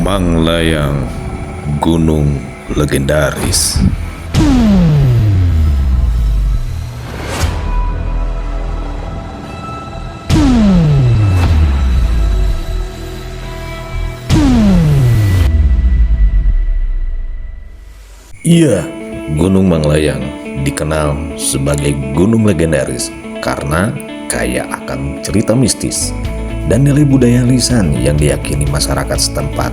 Manglayang, gunung legendaris. Iya, Gunung Manglayang dikenal sebagai gunung legendaris karena kaya akan cerita mistis dan nilai budaya lisan yang diyakini masyarakat setempat,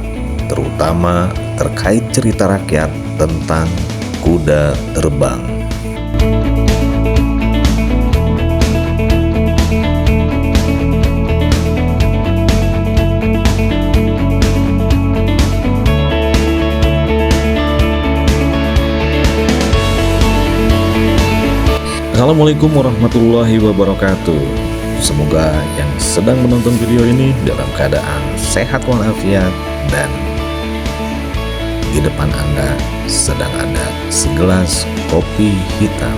terutama terkait cerita rakyat tentang kuda terbang. Assalamualaikum warahmatullahi wabarakatuh. Semoga yang sedang menonton video ini dalam keadaan sehat walafiat dan di depan Anda sedang ada segelas kopi hitam.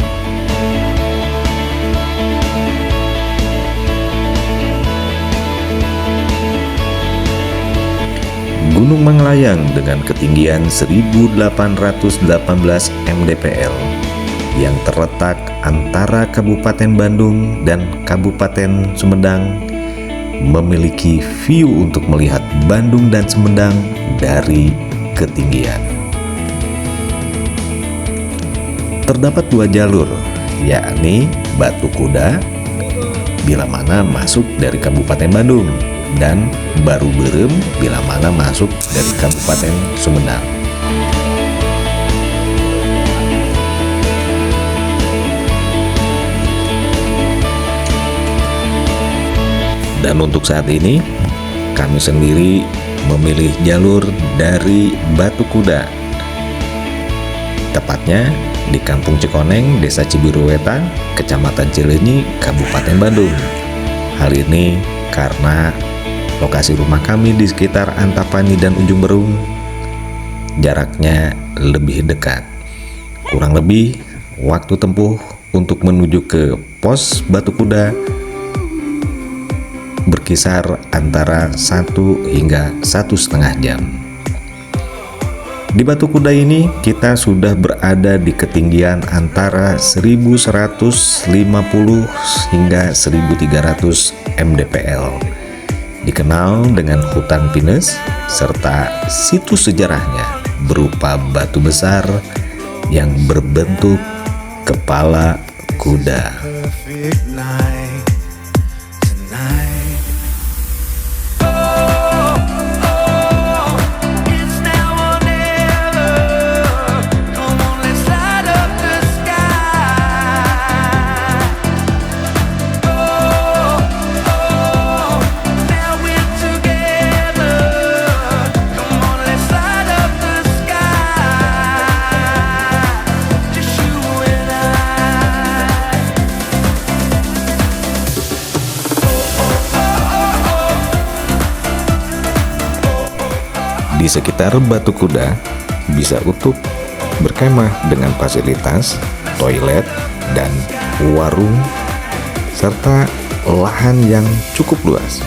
Gunung Manglayang dengan ketinggian 1818 mdpl yang terletak antara Kabupaten Bandung dan Kabupaten Sumedang memiliki view untuk melihat Bandung dan Sumedang dari ketinggian. Terdapat dua jalur, yakni Batu Kuda bila mana masuk dari Kabupaten Bandung dan Baru Berem bila mana masuk dari Kabupaten Sumedang. Dan untuk saat ini, kami sendiri memilih jalur dari Batu Kuda. Tepatnya di Kampung Cikoneng, Desa Cibiruwetan, Kecamatan Cileunyi, Kabupaten Bandung. Hal ini karena lokasi rumah kami di sekitar Antapani dan Ujung Berung jaraknya lebih dekat. Kurang lebih waktu tempuh untuk menuju ke pos Batu Kuda berkisar antara 1 hingga 1,5 jam. Di Batu Kuda ini kita sudah berada di ketinggian antara 1150 hingga 1300 mdpl. Dikenal dengan hutan pinus serta situs sejarahnya berupa batu besar yang berbentuk kepala kuda. Di sekitar Batu Kuda bisa untuk berkemah dengan fasilitas toilet dan warung serta lahan yang cukup luas.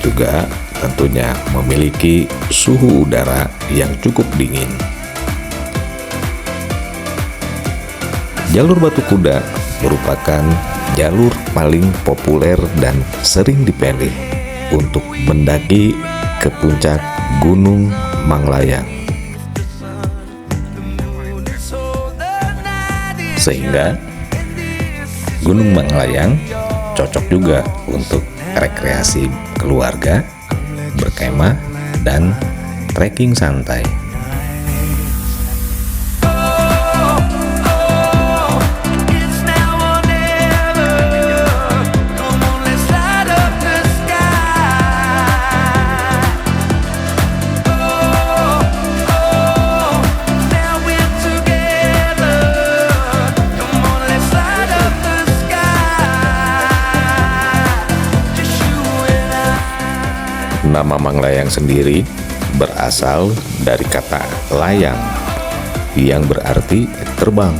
Juga tentunya memiliki suhu udara yang cukup dingin. Jalur Batu Kuda merupakan jalur paling populer dan sering dipilih untuk mendaki ke puncak Gunung Manglayang. Sehingga Gunung Manglayang cocok juga untuk rekreasi keluarga, berkemah, dan trekking santai. Nama Manglayang sendiri berasal dari kata layang yang berarti terbang.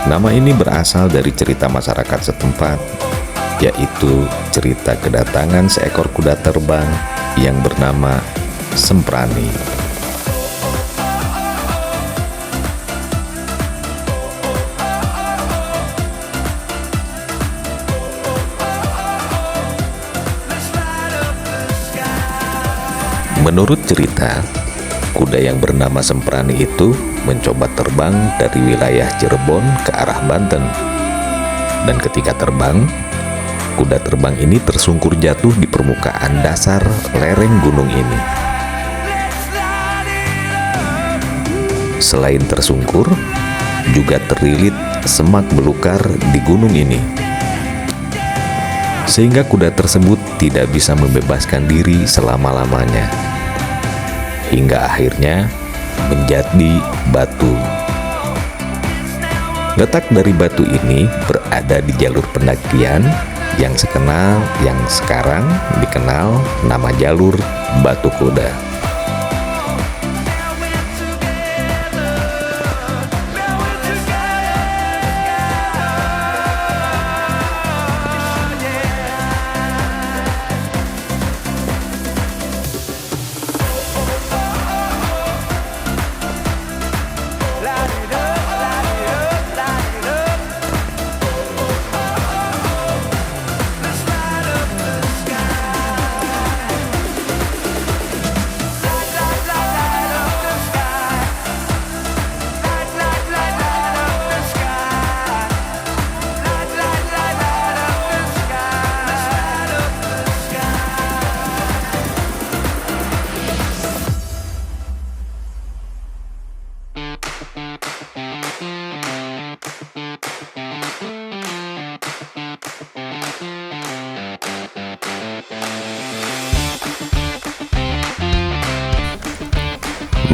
Nama ini berasal dari cerita masyarakat setempat, yaitu cerita kedatangan seekor kuda terbang yang bernama Semprani. Menurut cerita, kuda yang bernama Semprani itu mencoba terbang dari wilayah Cirebon ke arah Banten. Dan ketika terbang, kuda terbang ini tersungkur jatuh di permukaan dasar lereng gunung ini. Selain tersungkur, juga terlilit semak belukar di gunung ini, sehingga kuda tersebut tidak bisa membebaskan diri selama-lamanya, hingga akhirnya menjadi batu. Letak dari batu ini berada di jalur pendakian yang sekarang dikenal nama jalur Batu Kuda.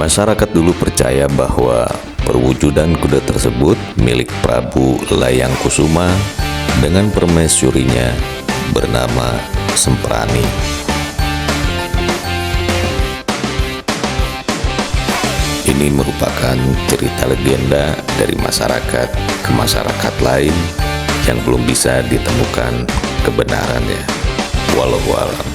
Masyarakat dulu percaya bahwa perwujudan kuda tersebut milik Prabu Layang Kusuma dengan permaisurinya bernama Semprani. Ini merupakan cerita legenda dari masyarakat ke masyarakat lain yang belum bisa ditemukan kebenarannya. Wallahu a'lam.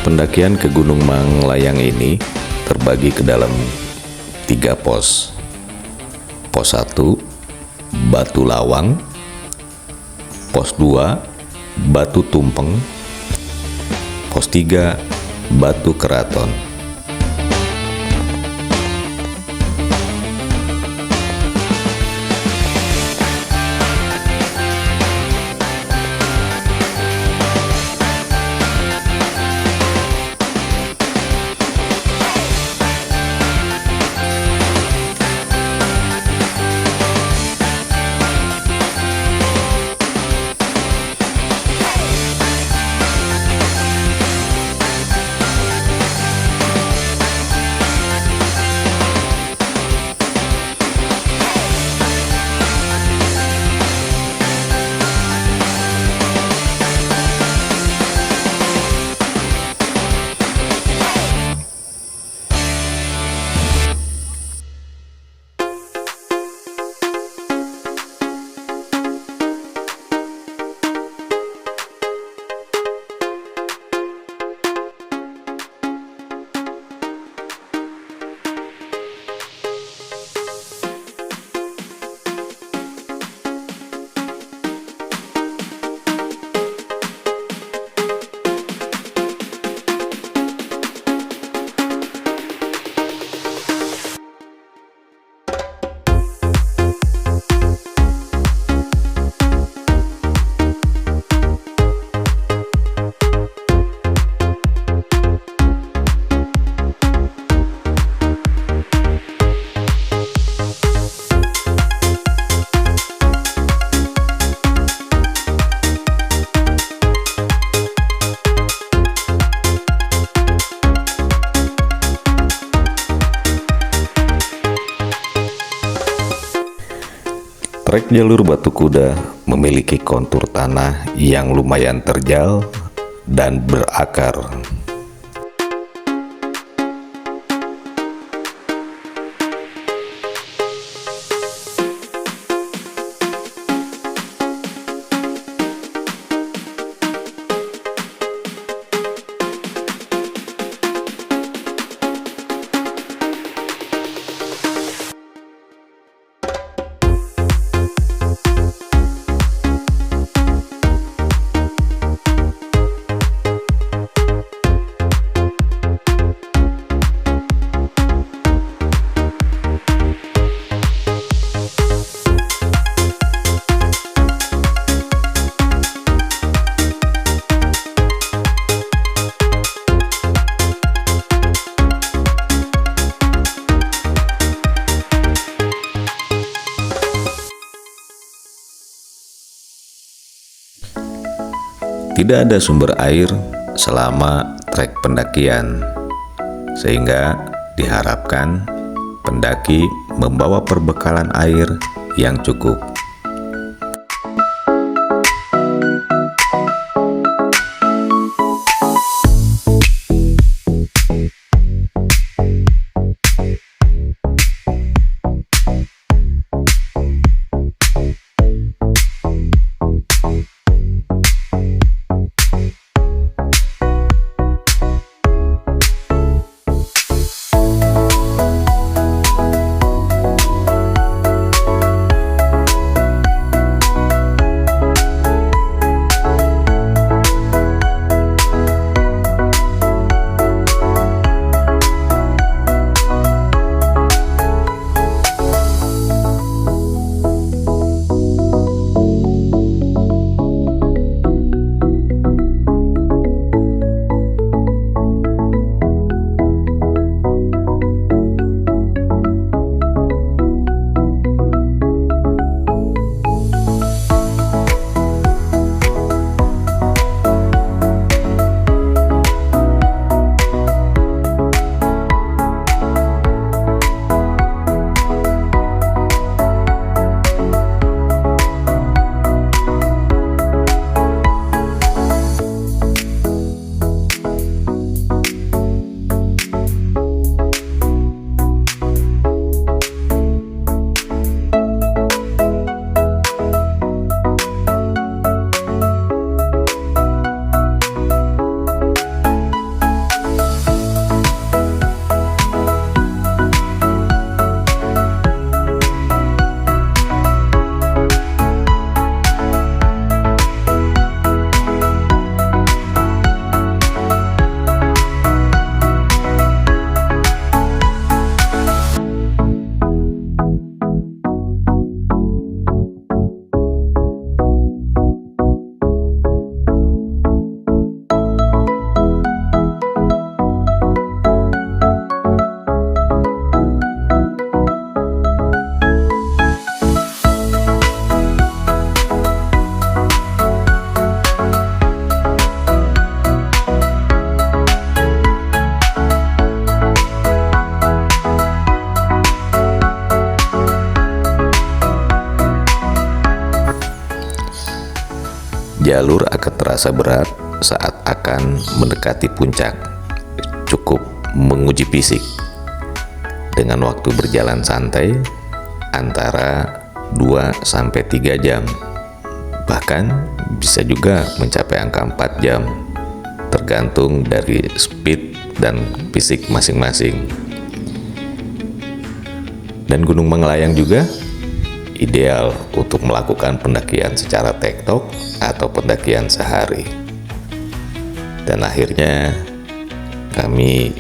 Pendakian ke Gunung Manglayang ini terbagi ke dalam 3 pos. Pos 1, Batu Lawang. Pos 2, Batu Tumpeng. Pos 3, Batu Keraton. Jalur Batu Kuda memiliki kontur tanah yang lumayan terjal dan berakar. Tidak ada sumber air selama trek pendakian, sehingga diharapkan pendaki membawa perbekalan air yang cukup. Jalur akan terasa berat saat akan mendekati puncak, cukup menguji fisik. Dengan waktu berjalan santai antara 2-3 jam, bahkan bisa juga mencapai angka 4 jam, tergantung dari speed dan fisik masing-masing. Dan Gunung Mangelayang juga ideal untuk melakukan pendakian secara tektok atau pendakian sehari. Dan akhirnya kami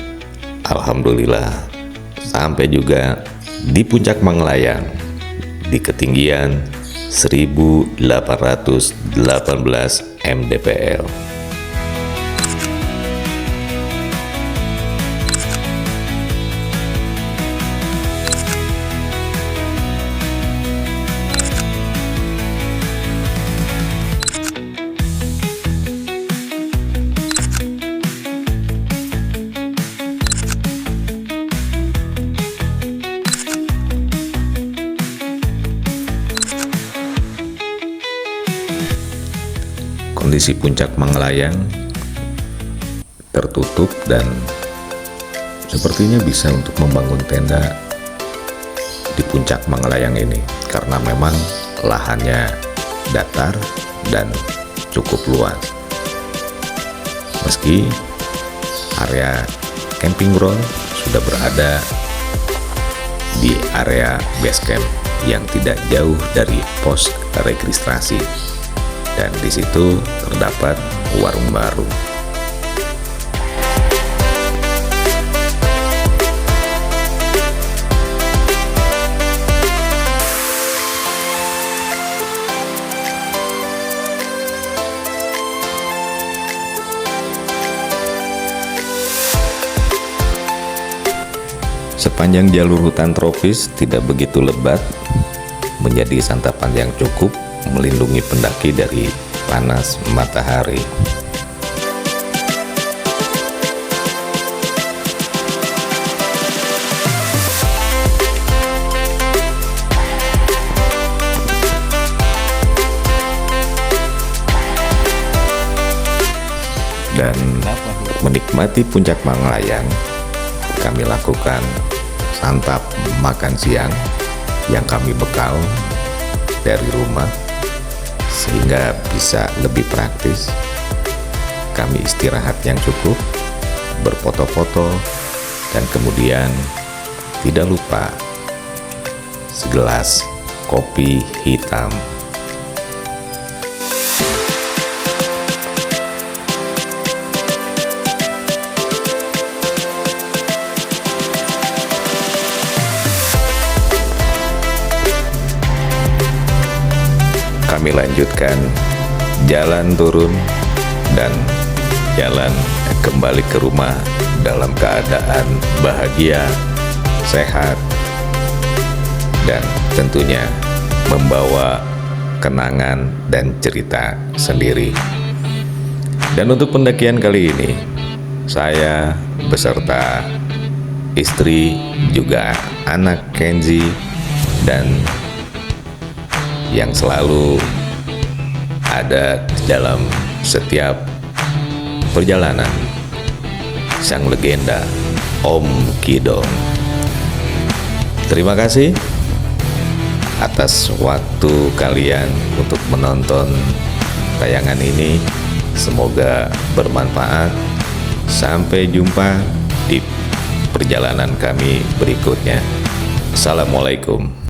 alhamdulillah sampai juga di puncak Mangelayang di ketinggian 1818 mdpl. Posisi puncak Mangalayang tertutup dan sepertinya bisa untuk membangun tenda di puncak Mangalayang ini karena memang lahannya datar dan cukup luas. Meski area camping ground sudah berada di area base camp yang tidak jauh dari pos registrasi, dan di situ terdapat warung baru. Sepanjang jalur hutan tropis tidak begitu lebat, menjadi santapan yang cukup melindungi pendaki dari panas matahari. Dan menikmati puncak Mangalayang, kami lakukan santap makan siang yang kami bekal dari rumah sehingga bisa lebih praktis. Kami istirahat yang cukup, berfoto-foto, dan kemudian tidak lupa segelas kopi hitam. Kami lanjutkan jalan turun dan jalan kembali ke rumah dalam keadaan bahagia, sehat, dan tentunya membawa kenangan dan cerita sendiri. Dan untuk pendakian kali ini, saya beserta istri, juga anak Kenzi, dan yang selalu ada dalam setiap perjalanan, sang legenda Om Kidong. Terima kasih atas waktu kalian untuk menonton tayangan ini. Semoga bermanfaat. Sampai jumpa di perjalanan kami berikutnya. Assalamualaikum.